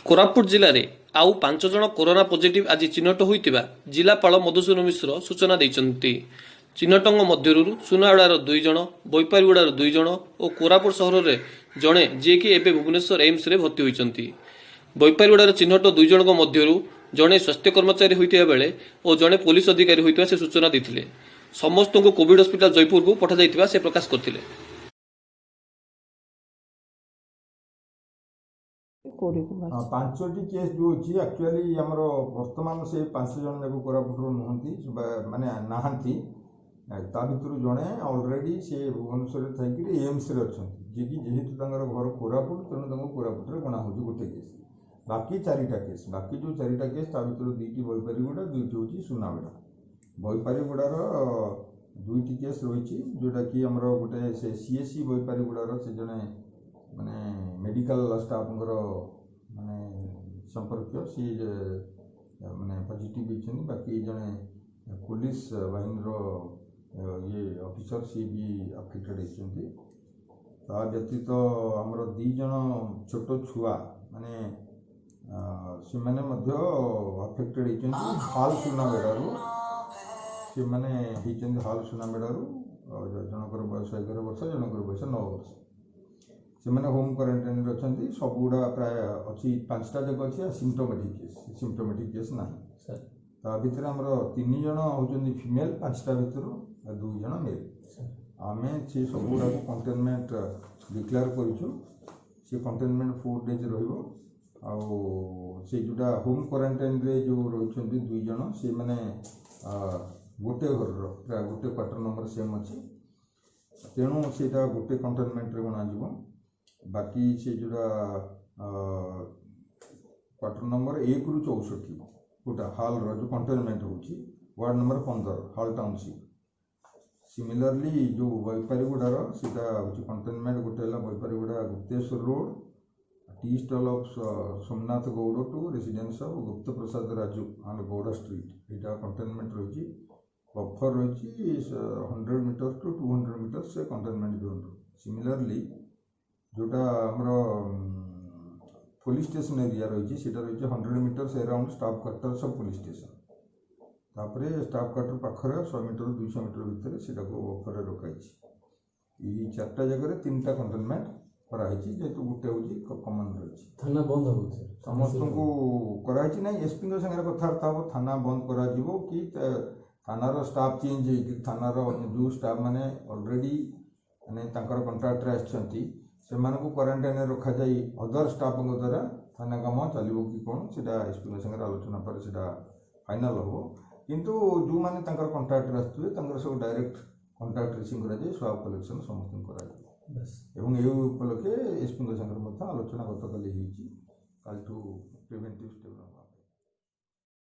କୋରାପୁଟ ଜିଲ୍ଲାରେ ଆଉ 5 ଜଣ କରୋନା ପଜିଟିଭ ଆଜି ଚିହ୍ନଟ ହୋଇଥିବା ଜିଲ୍ଲାପାଳ ମଧୁସୂଦନ ମିଶ୍ର ସୂଚନା ଦେଇଛନ୍ତି। ଚିହ୍ନଟଙ୍କ ମଧ୍ୟରୁ ସୁନାବେଡ଼ାର 2 ଜଣ, ବୈପାରିଗୁଡ଼ାର 2 ଜଣ ଓ କୋରାପୁଟ ସହରରେ ଜଣେ ଯିଏକି ଏବେ ଭୁବନେଶ୍ୱର ଏମ୍ସରେ ଭର୍ତ୍ତି ହୋଇଛନ୍ତି। ବୈପାରିଗୁଡ଼ାର ଚିହ୍ନଟ 2 ଜଣଙ୍କ ମଧ୍ୟରୁ ଜଣେ ସ୍ୱାସ୍ଥ୍ୟ କର୍ମଚାରୀ ହୋଇଥିବା ବେଳେ ଓ ଜଣେ ପୋଲିସ ଅଧିକାରୀ ହୋଇଥିବା ସେ ସୂଚନା ଦେଇଥିଲେ। ସମସ୍ତଙ୍କୁ କୋଭିଡ ହସ୍ପିଟାଲ ଜୟପୁରକୁ ପଠାଯାଇଥିବା ସେ ପ୍ରକାଶ କରିଥିଲେ। ପାଞ୍ଚଟି କେସ୍ जो अच्छी एक्चुअली आमर वर्तमान से 5 जन जाक कोरापुट नुहति माने नहांती ता भितर जड़े अलरेडी से भुवनेश्वर थी एम्स अच्छा जी कि जेहेतु घर कोरापुट तेणु कोरापुट गणा हो गोटे केस बाकी 4टा केस बाकी जो 4टा केस ता भितर 2टी बईपारीगुड़ा 2टी हूँ सुनाबेड़ा बईपारीगुड़ार 2टी केस रही जोटा कि आमर गोटे से सीएससी बईपारीगुड़ार से जड़े माने मेडिकल स्टाफ माने संपर्क सी माने पॉजिटिव होती बाकी जड़े पुलिस बाहिनी ये ऑफिसर सी भी अफेक्टेड होती ता व्यतीत आमर 2 जन छोट छुआ माने से माने मध्य अफेक्टेड होती हाल सुनाबेड़ारू से माने हाल सुनाबेड़ारू जनकर बयस 11 वर्ष जनकर बयस 9 वर्ष से मैंने होम क्वारंटाइन अच्छा सबुड़ा प्राय अच्छी 5टा जगह अच्छी सिम्टोमेटिक केस ना ता भितर आमर 3 जन होती फीमेल 5टा भितर 2 जन मेल आम से सबुड़ा कंटेनमेंट डिक्लेयर करूँ से कंटेनमेंट 4 डेज से जोटा होम क्वारंटाइन रे जो रही 2 जन से मैंने गोटे घर प्राय गोटे क्वार्टर नंबर सेम अच्छी तेणु से गोटे कंटेनमेंट रे गणा बाकी से जोड़ा क्वार्टर नंबर 1 रु 64 गोटा हाल जो कंटेनमेंट होची वार्ड नंबर 15 हाल टाउनशिप सिमिलरली जो बईपारीगुड़ार सीटा होची कंटेनमेंट गोटे Baipariguda Gupteswar road tea stall of Somnath Gaud to residence of Gupta Prasad Raju and Gaud street यहाँ कंटेनमेंट रही बफर रही 100 मीटर टू 200 मीटर से कंटेनमेंट जोन सिमिलरली जोटा आमर पुलिस स्टेशन एरिया रही है रही 100 मीटर अराउंड स्टाफ क्वार्टर सब पुलिस स्टेशन तापरे स्टाफ क्वार्टर पाखरे 100 मीटर 200 मीटर भितर से बफर रखाई ये 4टा जगह 3टा कंटेनमेंट कराई जेहेतु गोटे हूँ कमन रही थाना बंद हो समस्त को कराई ना एसपी सागर कथबार्ता हम थाना बंद करा कि थानार स्टाफ चेंज हो थानार जो स्टाफ माने ऑलरेडी माने कंट्राक्टर आसछंती से क्वारंटाइन रखा जाए अदर स्टाफ द्वारा थाना काम चलो कि कौन से एसपी सागर आलोचना पर से फाइनाल हम किंतु जो मैंने कंट्राक्टर आसुए सब डायरेक्ट कंट्राक्ट ट्रेसिंग कराए स्वाब कलेक्शन समस्त कर उपलक्षे एसपी सागर आलोचना गतकाली प्रिवेंटिव स्टेप